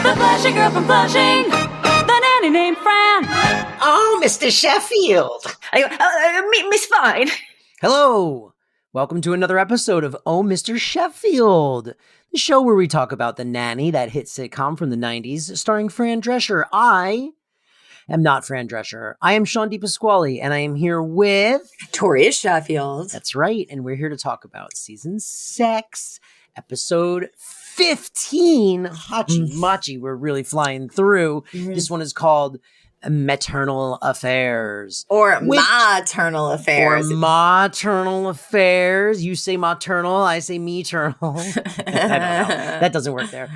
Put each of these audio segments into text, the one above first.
The Flashy girl from Flushing, the nanny named Fran. Oh, Mr. Sheffield. Miss Fine. Hello! Welcome to another episode of Oh, Mr. Sheffield, the show where we talk about The Nanny, that hit sitcom from the 90s, starring Fran Drescher. I am not Fran Drescher. I am Sean DePasquale, and I am here with... Tori Sheffield. That's right, and we're here to talk about Season 6, Episode 15. Hachi Machi, we're really flying through. This one is called Maternal Affairs. Or maternal affairs. Or maternal affairs. You say maternal, I say maternal. I don't know. That doesn't work there.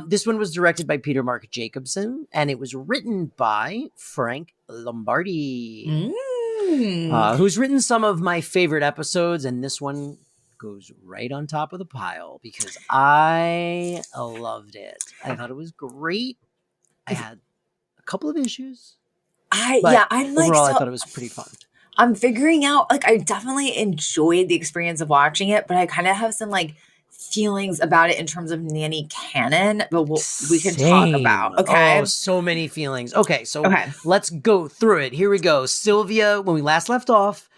This one was directed by Peter Mark Jacobson, and it was written by Frank Lombardi, who's written some of my favorite episodes, and this one goes right on top of the pile because I loved it. I thought it was great. I had a couple of issues. I'm like, overall, I thought it was pretty fun. I'm figuring out, like, I definitely enjoyed the experience of watching it, but I kind of have some, like, feelings about it in terms of nanny canon, but we can talk about. Okay. Oh, so many feelings. Okay, so let's go through it. Here we go. Sylvia, when we last left off,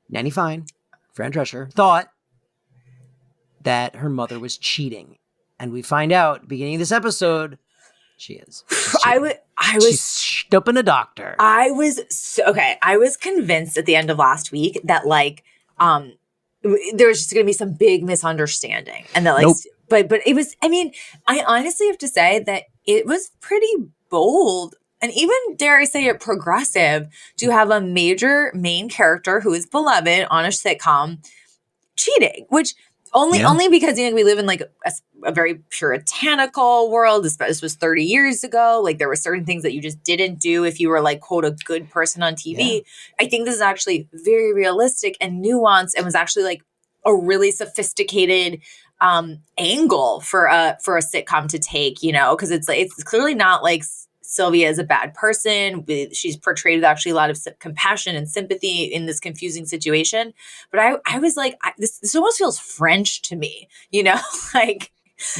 Nanny Fine, Fran Drescher, thought that her mother was cheating. And we find out, beginning of this episode, she is. She's stooping a doctor. I was convinced at the end of last week that, like, there was just going to be some big misunderstanding, and that, like, but it was. I mean, I honestly have to say that it was pretty bold, and even, dare I say it, progressive, to have a major main character who is beloved on a sitcom cheating, which only because, you know, we live in, like, a very puritanical world. This was 30 years ago. Like, there were certain things that you just didn't do if you were, like, quote, a good person on TV. Yeah. I think this is actually very realistic and nuanced, and was actually, like, a really sophisticated angle for a sitcom to take, you know, because it's clearly not like Sylvia is a bad person. She's portrayed with actually a lot of compassion and sympathy in this confusing situation. But I was like, this almost feels French to me, you know, like,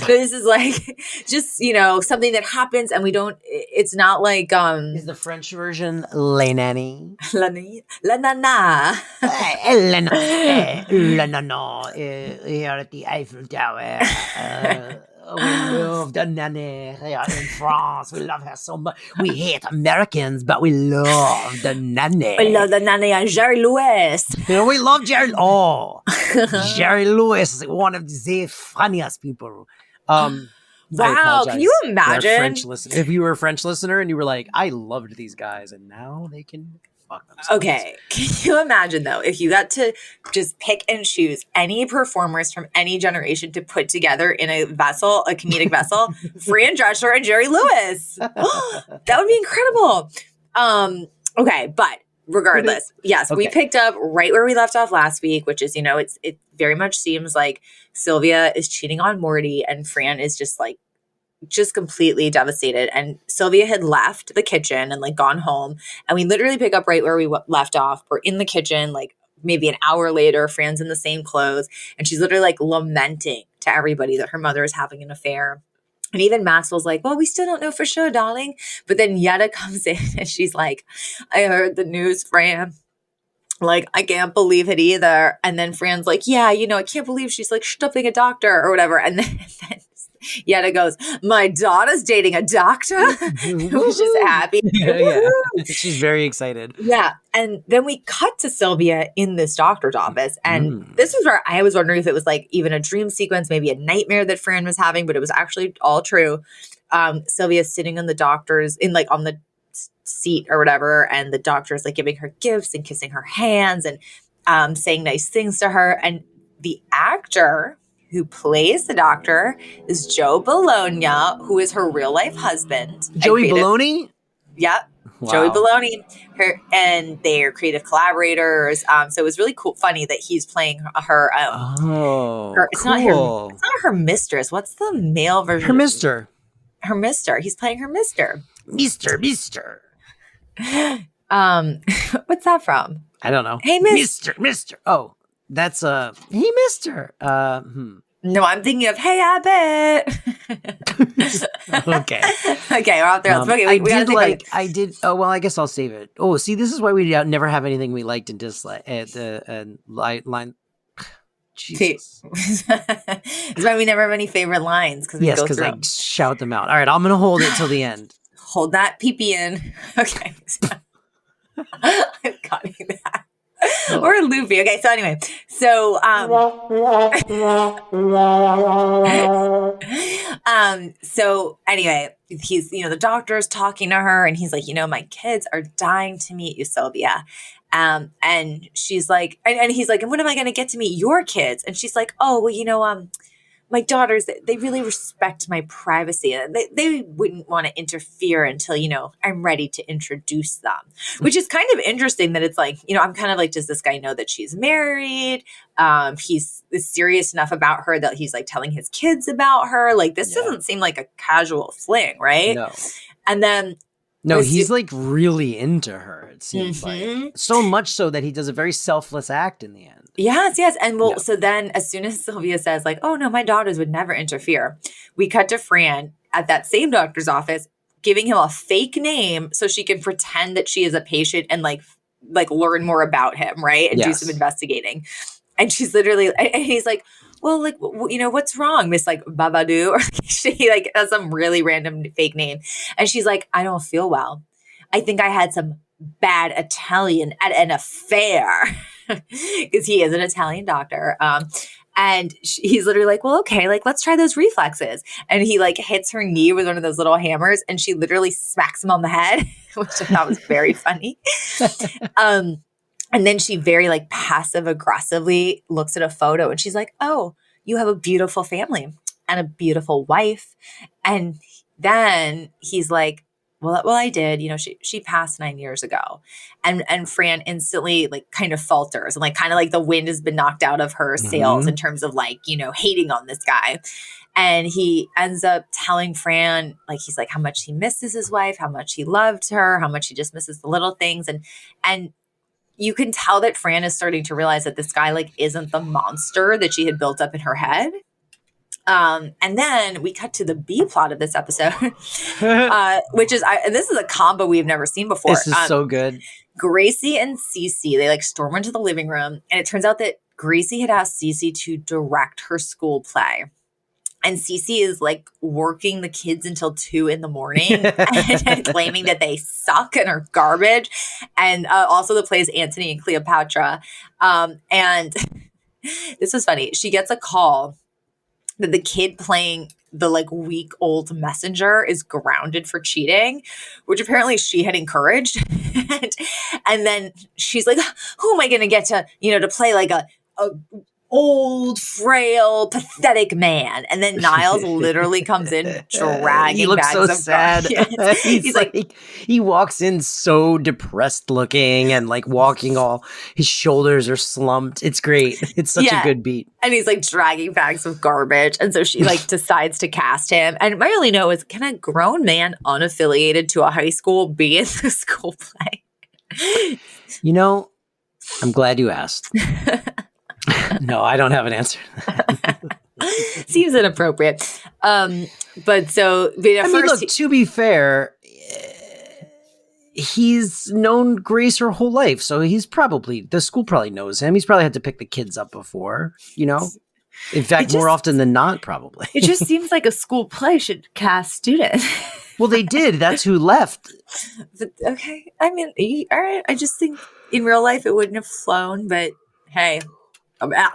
this is like just, you know, something that happens and we don't, it's not like, is the French version Les Nanny? La nana. La nana, here at the Eiffel Tower. We love the nanny here in France. We love her so much. We hate Americans, but we love the nanny. We love the nanny and Jerry Lewis. You know, we love Jerry. Oh, Jerry Lewis is one of the funniest people. Wow, can you imagine? If you were a French listener and you were like, I loved these guys, and now they can fuck themselves. Okay, can you imagine, though, if you got to just pick and choose any performers from any generation to put together in a comedic vessel, Fran Drescher and Jerry Lewis? That would be incredible. Okay, but regardless, yes, we picked up right where we left off last week, which is, you know, it very much seems like Sylvia is cheating on Morty and Fran is just completely devastated. And Sylvia had left the kitchen and, like, gone home. And we literally pick up right where we left off. We're in the kitchen, like, maybe an hour later. Fran's in the same clothes. And she's literally, like, lamenting to everybody that her mother is having an affair. And even Maxwell's like, well, we still don't know for sure, darling. But then Yetta comes in and she's like, I heard the news, Fran. Like, I can't believe it either. And then Fran's like, yeah, you know, I can't believe she's, like, stuffing a doctor or whatever. And then Yetta goes, my daughter's dating a doctor? Which is happy. Yeah. She's very excited. Yeah. And then we cut to Sylvia in this doctor's office. And this was where I was wondering if it was, like, even a dream sequence, maybe a nightmare that Fran was having, but it was actually all true. Sylvia's sitting on the doctor's, on the seat or whatever, and the doctor's, like, giving her gifts and kissing her hands and saying nice things to her. And the actor who plays the doctor is Joe Bologna, who is her real life husband. Joey Bologna? Yep. Wow. Joey Bologna. And they're creative collaborators. So it was really funny that he's playing her. It's cool. Not her mistress. What's the male version? Her mister. Her mister. He's playing her mister. Mister. What's that from? I don't know. Hey, Mister. Oh, that's hey, Mister. No, I'm thinking of Hey, Abbott. Okay. Okay, we're off the rails. Okay, I we gotta did take like. I did. Oh well, I guess I'll save it. Oh, see, this is why we never have anything we liked and disliked. Line. See, Jesus. that's why we never have any favorite lines because we Yes, go because through I 'em. shout them out. All right, I'm gonna hold it till the end. Hold that pee-pee in. Okay. I'm cutting that. Or loopy. Okay, so anyway. So so anyway, he's the doctor's talking to her and he's like, my kids are dying to meet you, Sylvia. And she's like, and he's like, and when am I gonna get to meet your kids? And she's like, oh well, my daughters, they really respect my privacy and they wouldn't want to interfere until, I'm ready to introduce them, which is kind of interesting that it's like, I'm kind of like, does this guy know that she's married? He's serious enough about her that he's like telling his kids about her. Like this doesn't seem like a casual fling, right? No. And then No, he's like really into her, it seems like. So much so that he does a very selfless act in the end. Yes. And so then as soon as Sylvia says like, oh no, my daughters would never interfere, we cut to Fran at that same doctor's office, giving him a fake name so she can pretend that she is a patient and like learn more about him, right? And do some investigating. And she's literally, and he's like, well, like, what's wrong, Miss like Babadoo? Or she like has some really random fake name. And she's like, I don't feel well. I think I had some bad Italian at an affair because he is an Italian doctor. And he's literally like, well, okay, like, let's try those reflexes. And he like hits her knee with one of those little hammers and she literally smacks him on the head, which I thought was very funny. And then she very like passive aggressively looks at a photo and she's like, oh, you have a beautiful family and a beautiful wife. And then he's like, well, I did, she passed 9 years ago. And Fran instantly like kind of falters and like kind of like the wind has been knocked out of her sails in terms of like, hating on this guy. And he ends up telling Fran, like, he's like how much he misses his wife, how much he loved her, how much he just misses the little things. And you can tell that Fran is starting to realize that this guy like isn't the monster that she had built up in her head. And then we cut to the B plot of this episode, which is, and this is a combo we've never seen before. This is so good. Gracie and Cece, they like storm into the living room and it turns out that Gracie had asked Cece to direct her school play. And Cece is like working the kids until 2 a.m. and claiming that they suck and are garbage. And also the plays Antony and Cleopatra. And this was funny. She gets a call that the kid playing the like week-old messenger is grounded for cheating, which apparently she had encouraged. and then she's like, who am I going to get to, to play like a old, frail, pathetic man? And then Niles literally comes in dragging he looks bags so of sad. He's like he walks in so depressed looking and like walking all his shoulders are slumped. It's great. It's such a good beat. And he's like dragging bags of garbage. And so she like decides to cast him. And my only note is, can a grown man unaffiliated to a high school be in the school play? I'm glad you asked. No, I don't have an answer. Seems inappropriate. But so look, to be fair, he's known Grace her whole life. So the school probably knows him. He's probably had to pick the kids up before, In fact, more often than not, probably. It just seems like a school play should cast students. Well, they did. That's who left. But, okay. I mean, all right. I just think in real life it wouldn't have flown, but hey.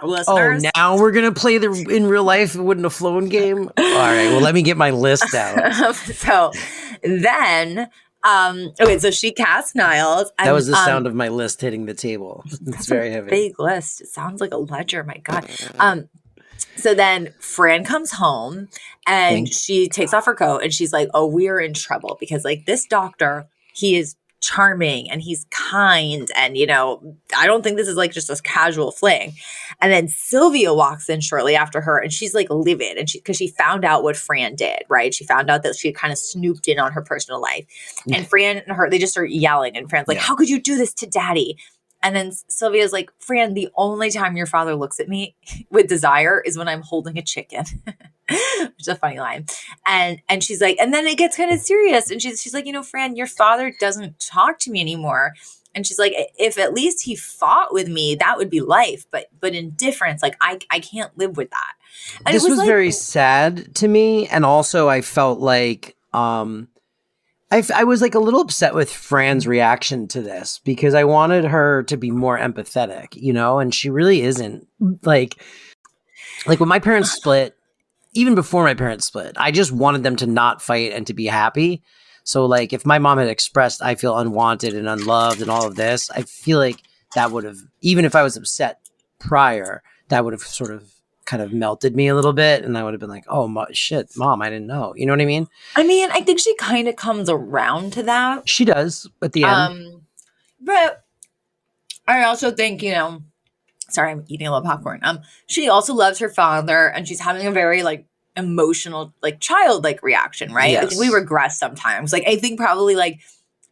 Listeners. Oh, now we're going to play the in real life it wouldn't have flown game? All right, well, let me get my list out. So then, okay, so she cast Niles. That was the sound of my list hitting the table. It's very heavy. Big list. It sounds like a ledger. My God. So then Fran comes home and she takes off her coat and she's like, oh, we are in trouble because like this doctor, he is charming and he's kind and I don't think this is like just a casual fling. And then Sylvia walks in shortly after her and she's like livid and because she found out what Fran did, right? She found out that she kind of snooped in on her personal life. And Fran and her, they just start yelling and Fran's like, how could you do this to daddy? And then Sylvia's like, Fran, the only time your father looks at me with desire is when I'm holding a chicken. which is a funny line. And she's like, and then it gets kind of serious. And she's like, Fran, your father doesn't talk to me anymore. And she's like, if at least he fought with me, that would be life. But indifference, like I can't live with that. And this was like, very sad to me. And also I felt like, I was like a little upset with Fran's reaction to this because I wanted her to be more empathetic, and she really isn't. Like when my parents split, even before my parents split, I just wanted them to not fight and to be happy. So like if my mom had expressed, I feel unwanted and unloved and all of this, I feel like that would have, even if I was upset prior, that would have sort of kind of melted me a little bit. And I would have been like, oh shit, Mom, I didn't know. You know what I mean? I mean, I think she kind of comes around to that. She does at the end. But I also think, sorry, I'm eating a little popcorn. She also loves her father and she's having a very like emotional, like childlike reaction, right? Yes. I think we regress sometimes. Like I think probably like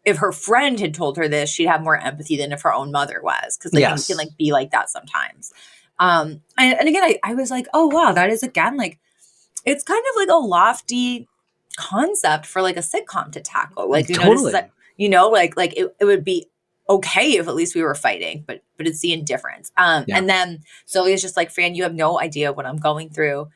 if her friend had told her this, she'd have more empathy than if her own mother was. Cause like you can like be like that sometimes. And again, I was like, oh wow, that is again, like it's kind of like a lofty concept for like a sitcom to tackle. Like, totally. Like it would be okay if at least we were fighting, but it's the indifference. And then Sylvia's just like, Fran, you have no idea what I'm going through.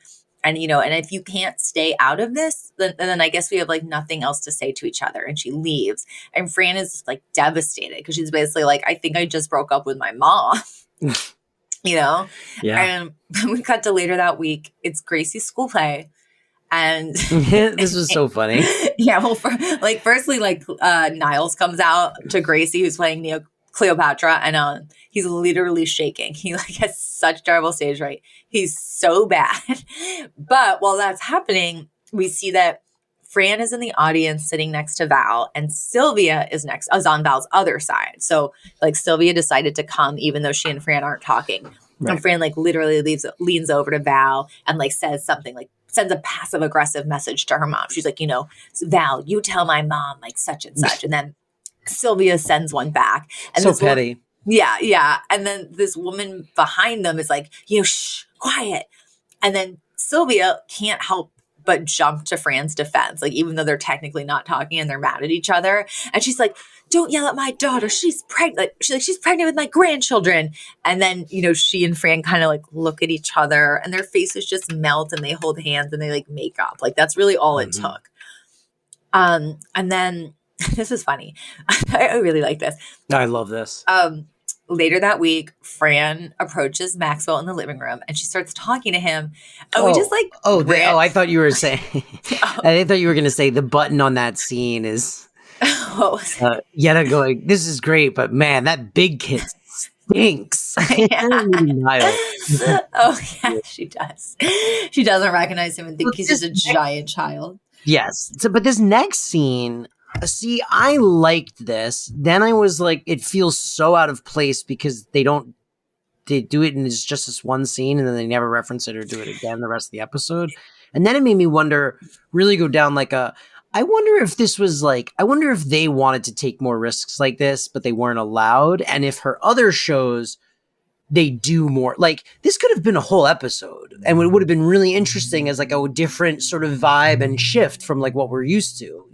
And, and if you can't stay out of this, then I guess we have like nothing else to say to each other. And she leaves. And Fran is like devastated because she's basically like, I think I just broke up with my mom, Yeah. And we cut to later that week. It's Gracie's school play. And this was so funny. Yeah. Well, firstly, Niles comes out to Gracie, who's playing Cleopatra, and he's literally shaking. He like has such terrible stage fright. He's so bad. But while that's happening, we see that Fran is in the audience sitting next to Val, and Sylvia is on Val's other side. So like Sylvia decided to come even though she and Fran aren't talking. Right. And Fran like literally leans over to Val and like says something like sends a passive aggressive message to her mom. She's like, Val, you tell my mom like such and such. And then Sylvia sends one back. And so petty. Yeah. And then this woman behind them is like, shh, quiet. And then Sylvia can't help but jump to Fran's defense, like even though they're technically not talking and they're mad at each other. And she's like, don't yell at my daughter. She's pregnant. She's pregnant with my grandchildren. And then, she and Fran kind of like look at each other and their faces just melt and they hold hands and they like make up. Like that's really all it took. And then this is funny. I really like this. I love this. Later that week, Fran approaches Maxwell in the living room and she starts talking to him. And we just like, I thought you were saying, I thought you were going to say the button on that scene is Yetta going, this is great, but man, that big kid stinks. Oh yeah, she does. She doesn't recognize him and think he's just a giant child. Yes. So, but this next scene, see, I liked this. Then I was like, it feels so out of place because they do it and it's just this one scene and then they never reference it or do it again the rest of the episode. And then it made me really go down like I wonder if they wanted to take more risks like this, but they weren't allowed. And if her other shows, they do more. Like this could have been a whole episode and it would have been really interesting as like a different sort of vibe and shift from like what we're used to,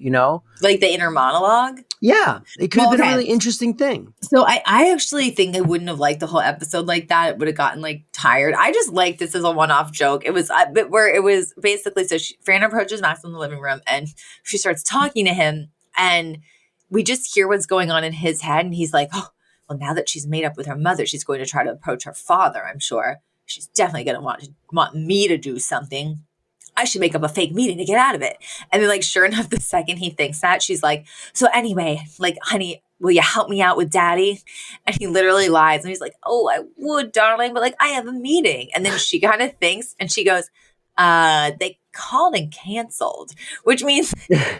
Like the inner monologue? Yeah. It could have been a really interesting thing. So I actually think I wouldn't have liked the whole episode like that. It would have gotten like tired. I just liked this as a one-off joke. It was where it was basically, so Fran approaches Max in the living room and she starts talking to him and we just hear what's going on in his head. And he's like, oh, well, now that she's made up with her mother, she's going to try to approach her father, I'm sure. She's definitely going to want me to do something. I should make up a fake meeting to get out of it. And then like, sure enough, the second he thinks that, she's like, so anyway, like, honey, will you help me out with daddy? And he literally lies. And he's like, oh, I would, darling, but like, I have a meeting. And then she kind of thinks and she goes, they called and canceled, which means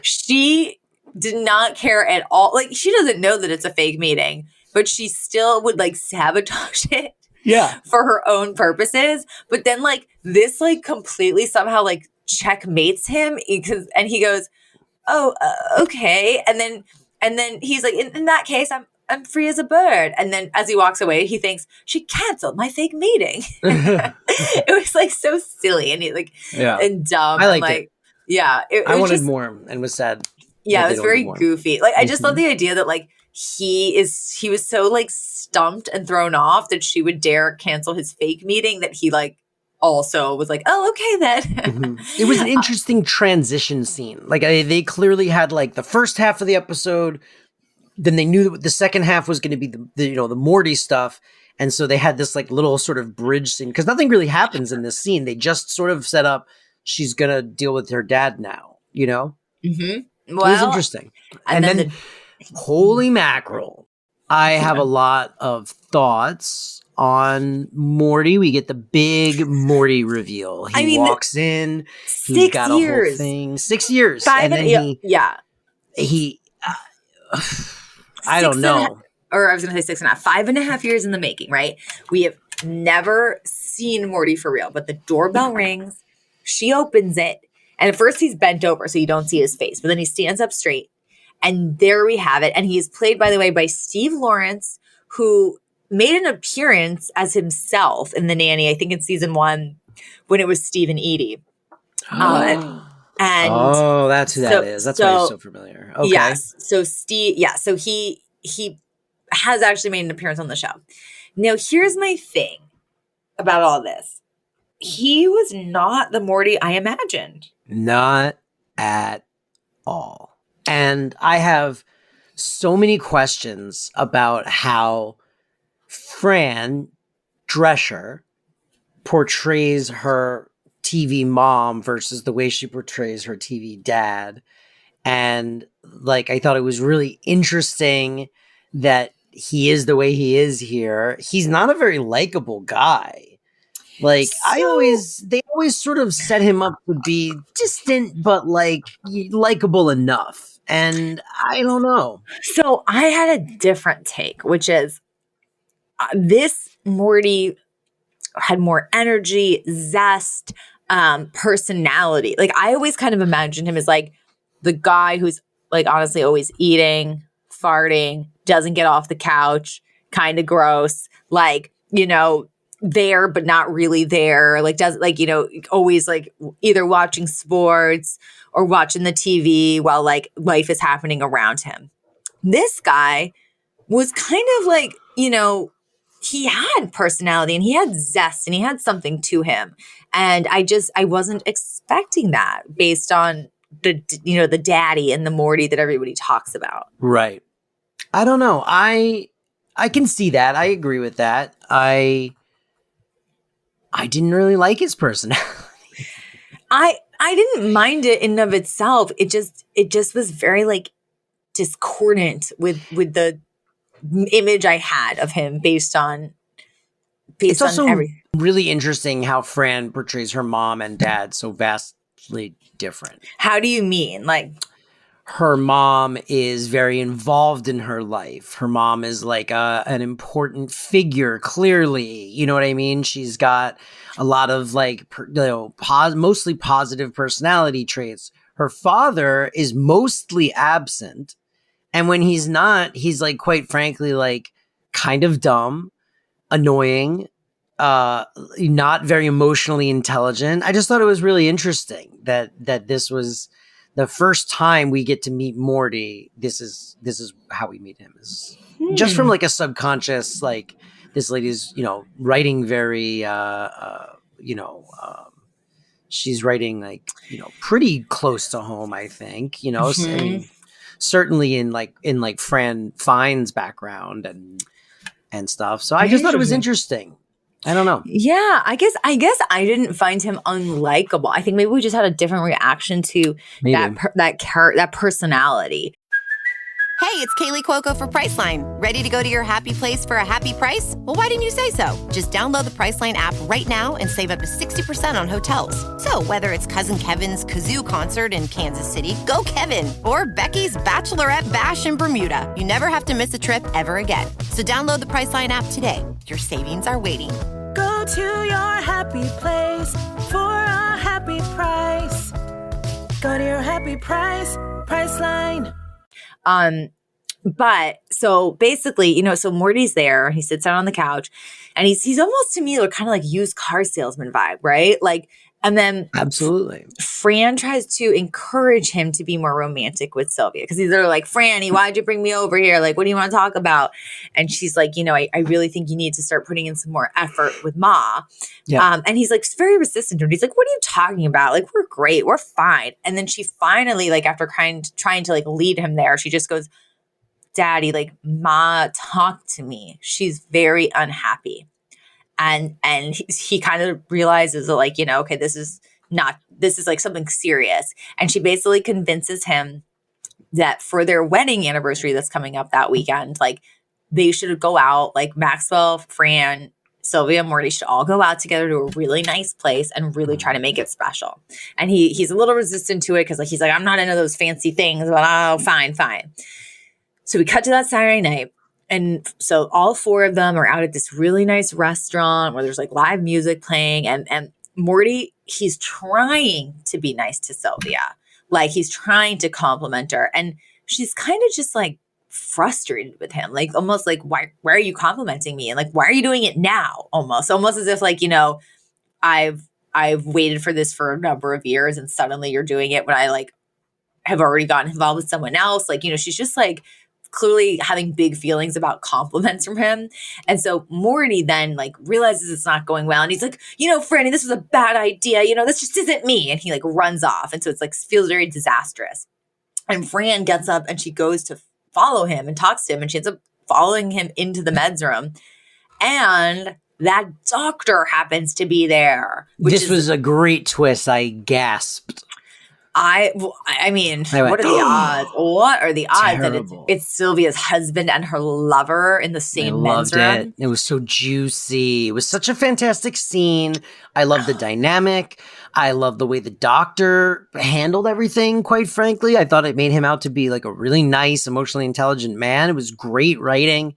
she did not care at all. Like, she doesn't know that it's a fake meeting, but she still would like sabotage it. Yeah. For her own purposes. But then like this like completely somehow like checkmates him and he goes, oh, okay. And then he's like, in that case, I'm free as a bird. And then as he walks away, he thinks she canceled my fake meeting. It was like so silly and and dumb. I liked and, it. Yeah. I wanted more and was sad. Yeah, it was very goofy. Like, I just love the idea that like he was so like stumped and thrown off that she would dare cancel his fake meeting that he like also was like, oh, okay then. It was an interesting transition scene. Like they clearly had like the first half of the episode, then they knew that the second half was going to be the Morty stuff. And so they had this like little sort of bridge scene because nothing really happens in this scene. They just sort of set up she's going to deal with her dad now, you know? Mm-hmm. Well, it was interesting. And then holy mackerel. I have a lot of thoughts on Morty. We get the big Morty reveal. He walks in. He's got a whole thing. 6 years. 5 and then he I don't know. Or I was going to say 6.5. 5.5 years in the making, right? We have never seen Morty for real, but the doorbell rings. She opens it. And at first he's bent over so you don't see his face. But then he stands up straight. And there we have it. And he's played, by the way, by Steve Lawrence, who made an appearance as himself in The Nanny, I think in season 1, when it was Steve and Edie. That's who that is. That's why he's so familiar. Okay. Yes. So Steve, so he has actually made an appearance on the show. Now, here's my thing about all this. He was not the Morty I imagined. Not at all. And I have so many questions about how Fran Drescher portrays her TV mom versus the way she portrays her TV dad. And like, I thought it was really interesting that he is the way he is here. He's not a very likable guy. Like they always sort of set him up to be distant, but like likable enough. And I don't know. So I had a different take, which is this Morty had more energy, zest, personality. Like I always kind of imagined him as like the guy who's like honestly always eating, farting, doesn't get off the couch, kind of gross, like, you know, there but not really there, like does like, you know, always like either watching sports or watching the TV while like life is happening around him. This guy was kind of like, you know, he had personality and he had zest and he had something to him. And I wasn't expecting that based on the, you know, the daddy and the Morty that everybody talks about. Right. I don't know. I can see that. I agree with that. I didn't really like his personality. I didn't mind it in and of itself. It just was very like discordant with the image I had of him based on it's also everything. Really interesting how Fran portrays her mom and dad so vastly different. How do you mean? Like her mom is very involved in her life. Her mom is like an important figure, clearly. You know what I mean? She's got a lot of like, mostly positive personality traits. Her father is mostly absent. And when he's not, he's like, quite frankly, like kind of dumb, annoying, not very emotionally intelligent. I just thought it was really interesting that this was the first time we get to meet Morty. This is how we meet him, is just from like a subconscious, like this lady's, you know, writing very, she's writing like, you know, pretty close to home, I think, you know, I mean, certainly in like Fran Fine's background and stuff. So I just thought it was interesting. I don't know. Yeah, I guess I didn't find him unlikable. I think maybe we just had a different reaction to that personality. Hey, it's Kaylee Cuoco for Priceline. Ready to go to your happy place for a happy price? Well, why didn't you say so? Just download the Priceline app right now and save up to 60% on hotels. So whether it's Cousin Kevin's Kazoo Concert in Kansas City, go Kevin, or Becky's Bachelorette Bash in Bermuda, you never have to miss a trip ever again. So download the Priceline app today. Your savings are waiting. Go to your happy place for a happy price. Go to your happy price, Priceline. But so basically, so Morty's there. He sits down on the couch, and he's almost to me like kind of like used car salesman vibe, right? Like, and then Absolutely. Fran tries to encourage him to be more romantic with Sylvia because he's there like, Franny, why'd you bring me over here? Like, what do you want to talk about? And she's like, I really think you need to start putting in some more effort with Ma. Yeah. And he's like very resistant to it. He's like, what are you talking about? Like, we're great. We're fine. And then she finally, like, after trying to like lead him there, she just goes, Daddy, like, Ma talked to me. She's very unhappy. And he kind of realizes that, like, okay, this is like something serious. And she basically convinces him that for their wedding anniversary that's coming up that weekend, like, they should go out, like Maxwell, Fran, Sylvia, and Morty should all go out together to a really nice place and really try to make it special. And he's a little resistant to it because, like, he's like, I'm not into those fancy things, but oh, fine. So we cut to that Saturday night. And so all four of them are out at this really nice restaurant where there's like live music playing. And Morty, he's trying to be nice to Sylvia. Like, he's trying to compliment her. And she's kind of just like frustrated with him. Like, almost like, why are you complimenting me? And like, why are you doing it now? Almost as if like, I've waited for this for a number of years and suddenly you're doing it when I like have already gotten involved with someone else. Like, she's just like, clearly having big feelings about compliments from him. And so Morty then like realizes it's not going well. And he's like, Franny, this was a bad idea. This just isn't me. And he like runs off. And so it's like, feels very disastrous. And Fran gets up and she goes to follow him and talks to him. And she ends up following him into the meds room. And that doctor happens to be there. This was a great twist. I gasped. I mean, what are the odds? What are the odds that it's Sylvia's husband and her lover in the same men's room? It was so juicy. It was such a fantastic scene. I love the dynamic. I love the way the doctor handled everything, quite frankly. I thought it made him out to be like a really nice, emotionally intelligent man. It was great writing.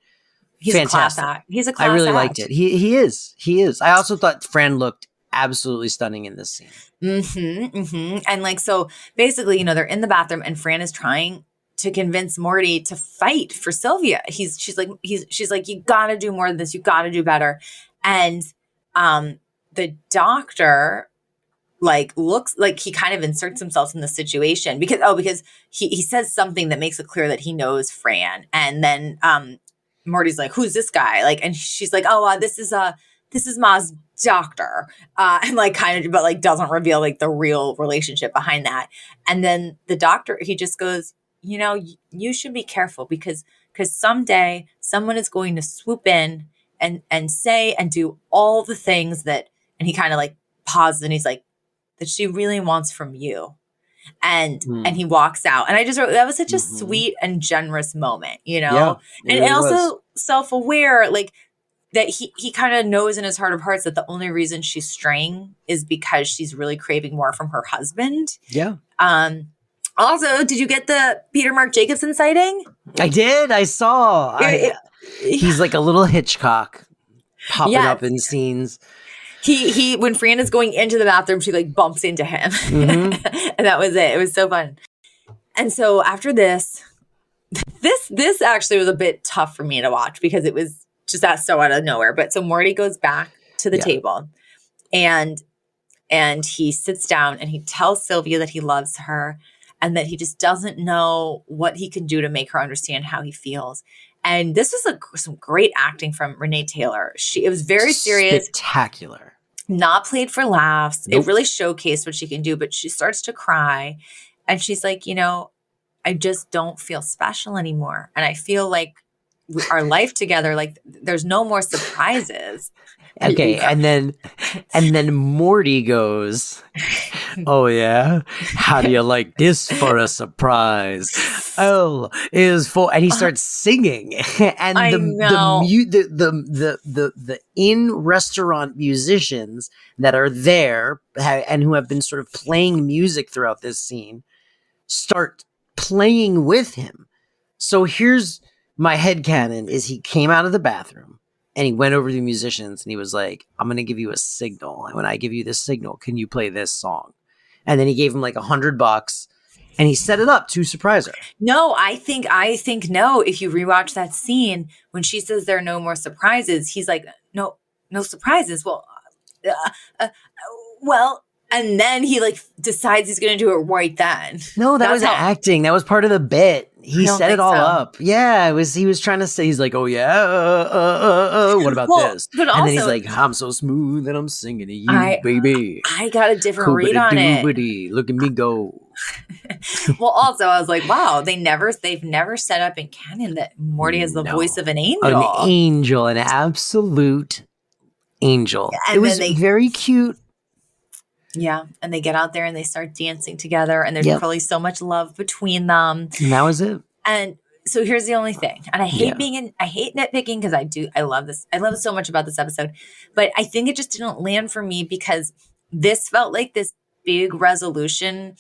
He's fantastic. He's a class act. I really liked it. He is. I also thought Fran looked absolutely stunning in this scene. And like, so basically, they're in the bathroom and Fran is trying to convince Morty to fight for Sylvia. She's like, you gotta do more than this. You gotta do better. And the doctor like looks like he kind of inserts himself in the situation because he says something that makes it clear that he knows Fran. And then Morty's like, who's this guy? Like, and she's like, oh, this is Ma's doctor. And like kind of, but like doesn't reveal like the real relationship behind that. And then the doctor, he just goes, you should be careful because someday someone is going to swoop in and say and do all the things that, and he kind of like pauses and he's like, that she really wants from you. And he walks out. And I just wrote, that was such a sweet and generous moment, Yeah, and also self-aware, like, that he kind of knows in his heart of hearts that the only reason she's straying is because she's really craving more from her husband. Yeah. Also, did you get the Peter Mark Jacobson sighting? I did. I saw. He's like a little Hitchcock popping up in scenes. He when Fran is going into the bathroom, she like bumps into him. And that was it. It was so fun. And so after this actually was a bit tough for me to watch because it was just that so out of nowhere. But so Morty goes back to the table and he sits down and he tells Sylvia that he loves her and that he just doesn't know what he can do to make her understand how he feels. And this was some great acting from Renee Taylor. It was very serious. Spectacular. Not played for laughs. Nope. It really showcased what she can do, but she starts to cry and she's like, I just don't feel special anymore. And I feel like our life together, like there's no more surprises. Okay, and then Morty goes, oh yeah, how do you like this for a surprise? L is for, and he starts singing, and the in-restaurant musicians that are there and who have been sort of playing music throughout this scene start playing with him. So here's my headcanon is he came out of the bathroom and he went over to the musicians and he was like, I'm going to give you a signal. And when I give you this signal, can you play this song? And then he gave him like $100 And he set it up to surprise her. No, I think no. If you rewatch that scene when she says there are no more surprises, he's like, no surprises. Well, and then he like decides he's going to do it right then. No, that was acting. That was part of the bit. He set it all up. Yeah, he was trying to say, he's like, oh yeah, what about this? But and then he's like, I'm so smooth and I'm singing to you, baby. I got a different read on it. Look at me go. Well, also I was like, wow, they've never set up in canon that Morty has the voice of an angel. An absolute angel. And it was very cute. Yeah, and they get out there and they start dancing together, and there's probably so much love between them. And that was it. And so here's the only thing, and I hate nitpicking because I love this. I love so much about this episode, but I think it just didn't land for me because this felt like this big resolution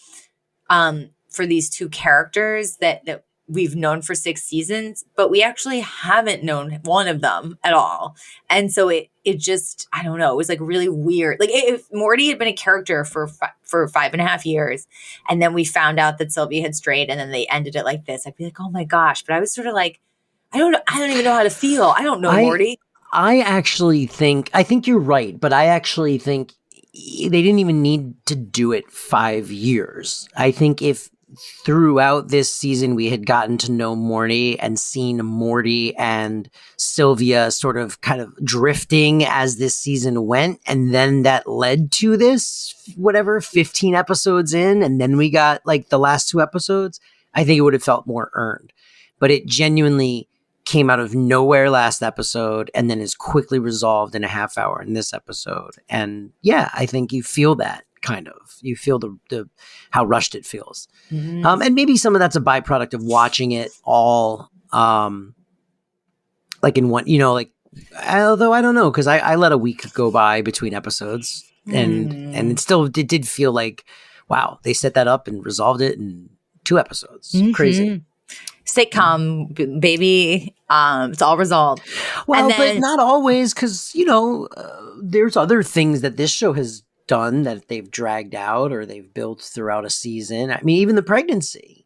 for these two characters that we've known for 6 seasons, but we actually haven't known one of them at all. And so it just, I don't know, it was like really weird. Like if Morty had been a character for 5.5 years, and then we found out that Sylvia had strayed, and then they ended it like this, I'd be like, oh my gosh. But I was sort of like, I don't even know how to feel. I don't know, Morty. I think you're right, but I actually think they didn't even need to do it 5 years. I think if throughout this season we had gotten to know Morty and seen Morty and Sylvia sort of kind of drifting as this season went, and then that led to this 15 episodes in, and then we got like the last 2 episodes, I think it would have felt more earned. But it genuinely came out of nowhere last episode and then is quickly resolved in a half hour in this episode. And yeah, I think you feel that. Kind of, you feel the how rushed it feels, and maybe some of that's a byproduct of watching it all, like in one, like. Although I don't know, because I let a week go by between episodes, and it did feel like, wow, they set that up and resolved it in 2 episodes. Crazy. Sitcom, baby, it's all resolved. Well, but not always, because there's other things that this show has done that they've dragged out or they've built throughout a season. I mean, even the pregnancy,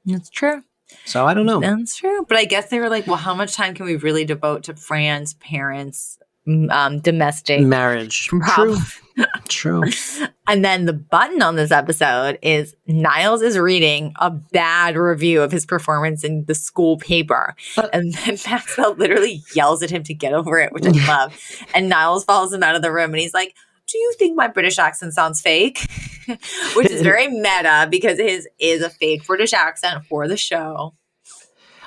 That's true. So I don't know. That's true. But I guess they were like, well, how much time can we really devote to Fran's parents, domestic marriage? True. And then the button on this episode is Niles is reading a bad review of his performance in the school paper. And then Maxwell literally yells at him to get over it, which I love. And Niles follows him out of the room and he's like, do you think my British accent sounds fake? Which is very meta because his is a fake British accent for the show.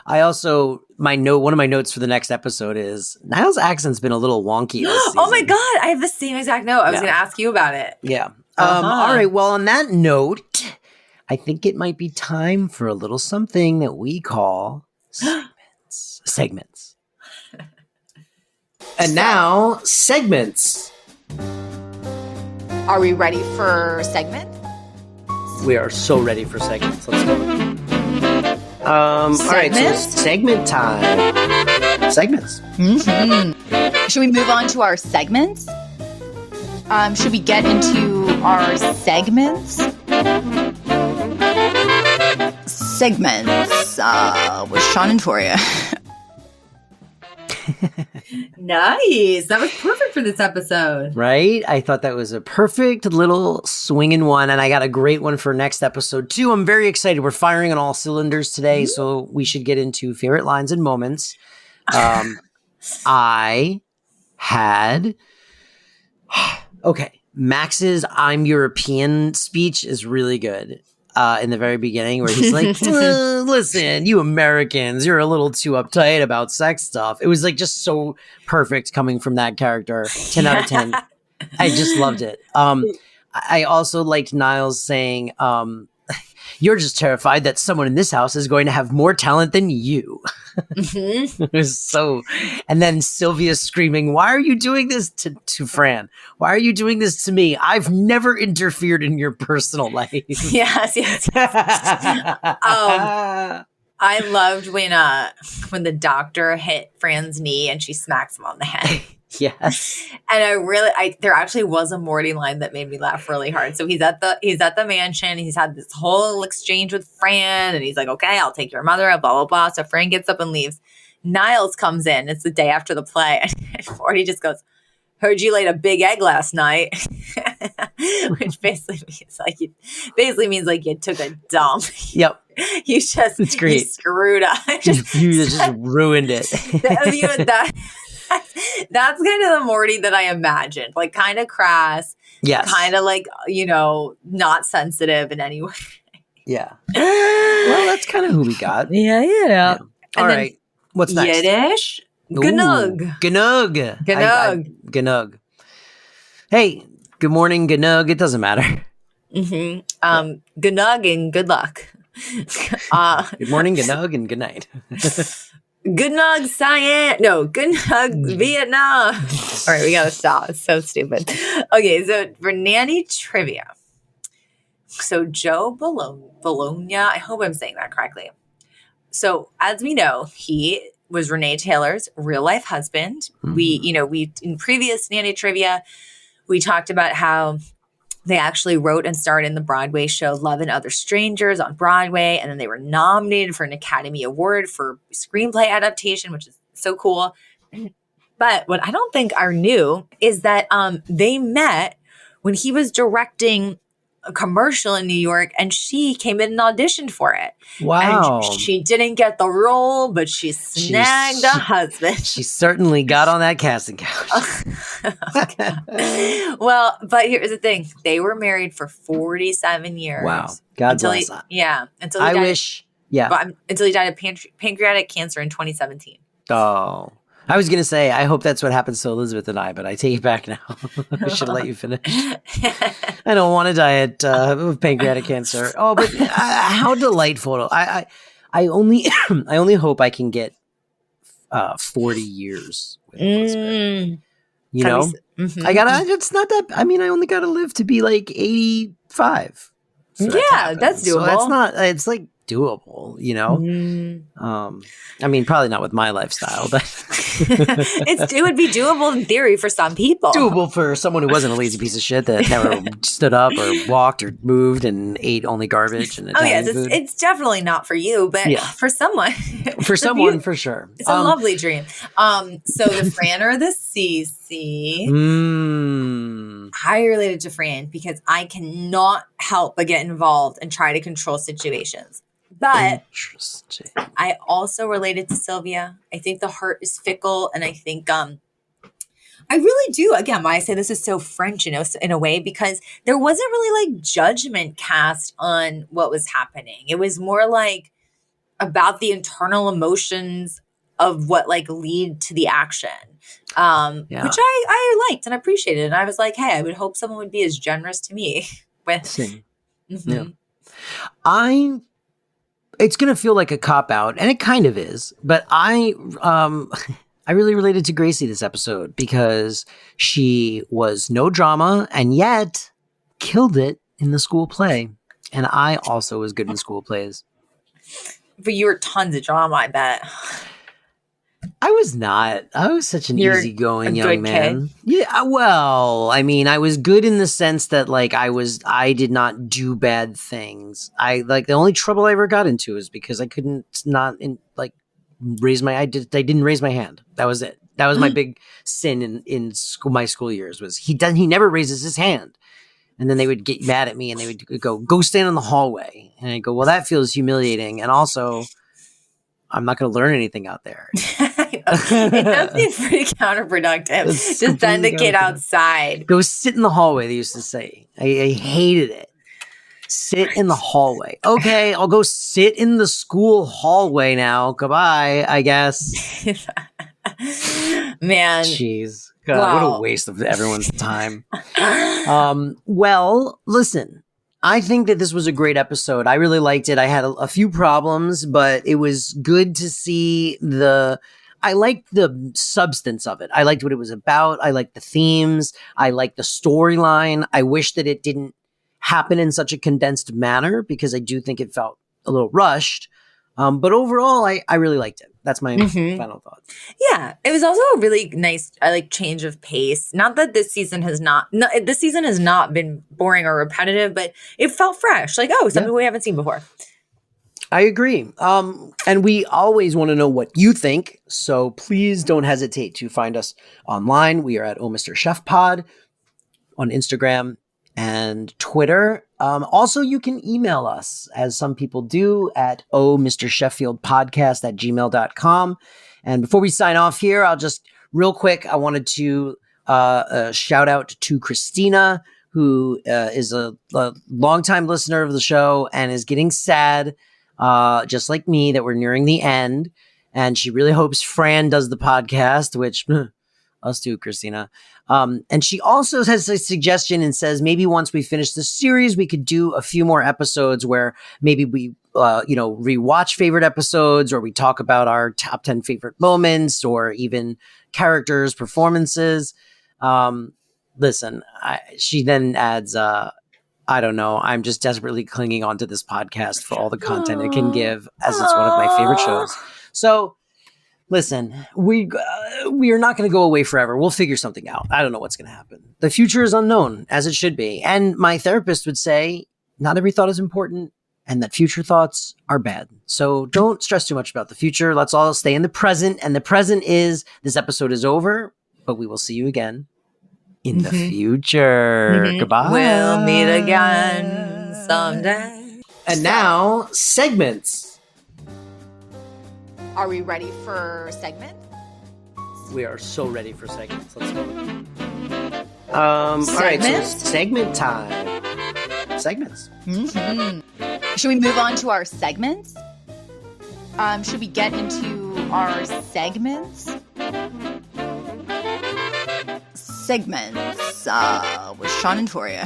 I also, one of my notes for the next episode is Niles' accent's been a little wonky this season. Oh my God, I have the same exact note. I was going to ask you about it. Yeah. All right, well, on that note, I think it might be time for a little something that we call segments. And now, segments. Are we ready for segment? We are so ready for segments. Let's go. All right, so segment time. Segments. Mm-hmm. Should we move on to our segments? Should we get into our segments? Segments with Sean and Toria. Nice. That was perfect for this episode. Right? I thought that was a perfect little swinging one, and I got a great one for next episode too. I'm very excited. We're firing on all cylinders today, so we should get into favorite lines and moments. I had... Okay. Max's I'm European speech is really good. In the very beginning where he's like, listen, you Americans, you're a little too uptight about sex stuff. It was like just so perfect coming from that character. 10 out of 10. I just loved it. I also liked Niles saying, you're just terrified that someone in this house is going to have more talent than you. It was so, and then Sylvia screaming, why are you doing this to Fran? Why are you doing this to me? I've never interfered in your personal life. Yes. I loved when the doctor hit Fran's knee and she smacks him on the head. Yes. And there actually was a Morty line that made me laugh really hard. So he's at the mansion. He's had this whole exchange with Fran, and he's like, okay, I'll take your mother, blah, blah, blah. So Fran gets up and leaves. Niles comes in. It's the day after the play. And Morty just goes, heard you laid a big egg last night. Which basically means like you took a dump. Yep. It's great. You screwed up. You just ruined it. That's kind of the Morty that I imagined, like kind of crass, kind of like, not sensitive in any way. Yeah. Well, that's kind of who we got. Yeah. All right. What's next? Yiddish? Gnug. Gnug. Hey, good morning, Gnug. It doesn't matter. Mm-hmm. Gnug and good luck. Good morning, Gnug, and good night. Good nug science. No, good nug Vietnam. All right, we gotta stop. It's so stupid. Okay, so for nanny trivia. So Joe Bologna, I hope I'm saying that correctly. So as we know, he was Renee Taylor's real life husband. Mm-hmm. We in previous nanny trivia, we talked about how they actually wrote and starred in the Broadway show Love and Other Strangers on Broadway. And then they were nominated for an Academy Award for screenplay adaptation, which is so cool. But what I don't think I knew is that they met when he was directing a commercial in New York, and she came in and auditioned for it. Wow. And she didn't get the role, but she snagged a husband. She certainly got on that casting couch. Well, but here's the thing. They were married for 47 years. Wow. God bless. Until he died of pancreatic cancer in 2017. Oh. I was going to say, I hope that's what happens to Elizabeth and I, but I take it back now. I should have let you finish. I don't want to die of pancreatic cancer. Oh, but how delightful. I only hope I can get 40 years with Elizabeth. You know? Mm-hmm. It's not that, I only got to live to be like 85. That's doable. So that's not, it's like doable, probably not with my lifestyle, but it would be doable in theory for some people. Doable for someone who wasn't a lazy piece of shit that never stood up or walked or moved and ate only garbage and it's definitely not for you, but for someone. For someone, for sure. It's a lovely dream. So the Fran or the Cece. I related to Fran because I cannot help but get involved and try to control situations. But I also related to Sylvia. I think the heart is fickle, and I think I really do. Again, why I say this is so French, in a way, because there wasn't really like judgment cast on what was happening. It was more like about the internal emotions of what like lead to the action, which I liked and appreciated. And I was like, hey, I would hope someone would be as generous to me with. Mm-hmm. Yeah. It's going to feel like a cop-out, and it kind of is, but I really related to Gracie this episode because she was no drama and yet killed it in the school play. And I also was good in school plays. But you were tons of drama, I bet. I was not. I was such an easygoing young man. Kid. Yeah, well, I was good in the sense that like I did not do bad things. The only trouble I ever got into is because I couldn't raise my I didn't raise my hand. That was it. That was my big sin in school, my school years was he never raises his hand. And then they would get mad at me and they would go stand in the hallway. And I'd go, well, that feels humiliating. And also, I'm not going to learn anything out there. It does seem pretty counterproductive. Just send the kid outside. Go sit in the hallway, they used to say. I hated it. Sit in the hallway. Okay, I'll go sit in the school hallway now. Goodbye, I guess. Man. Jeez. God, wow. What a waste of everyone's time. Well, listen. I think that this was a great episode. I really liked it. I had a few problems, but it was good to see I liked the substance of it. I liked what it was about. I liked the themes. I liked the storyline. I wish that it didn't happen in such a condensed manner because I do think it felt a little rushed. But overall, I really liked it. That's my final thoughts. Yeah, it was also a really nice change of pace. Not that this season has not been boring or repetitive, but it felt fresh. Like, something we haven't seen before. I agree. And we always want to know what you think. So please don't hesitate to find us online. We are at Oh Mr. Chef Pod on Instagram and Twitter. Also, you can email us, as some people do, at ohmrsheffieldpodcast@gmail.com. And before we sign off here, I'll just real quick, I wanted to shout out to Christina, who is a longtime listener of the show and is getting sad, just like me, that we're nearing the end. And she really hopes Fran does the podcast, which us too, Christina. And she also has a suggestion and says maybe once we finish the series, we could do a few more episodes where maybe we, rewatch favorite episodes, or we talk about our top 10 favorite moments, or even characters' performances. Listen, she then adds, I don't know, I'm just desperately clinging onto this podcast for all the content it can give, as it's one of my favorite shows. So, listen, we are not going to go away forever. We'll figure something out. I don't know what's going to happen. The future is unknown, as it should be. And my therapist would say, not every thought is important, and that future thoughts are bad. So don't stress too much about the future. Let's all stay in the present. And the present is, this episode is over, but we will see you again in the future. Goodbye. We'll meet again someday. And now, segments. Are we ready for segment? We are so ready for segments. Let's go. All right, so segment time. Segments. Should we move on to our segments? Should we get into our segments? Segments with Sean and Toria.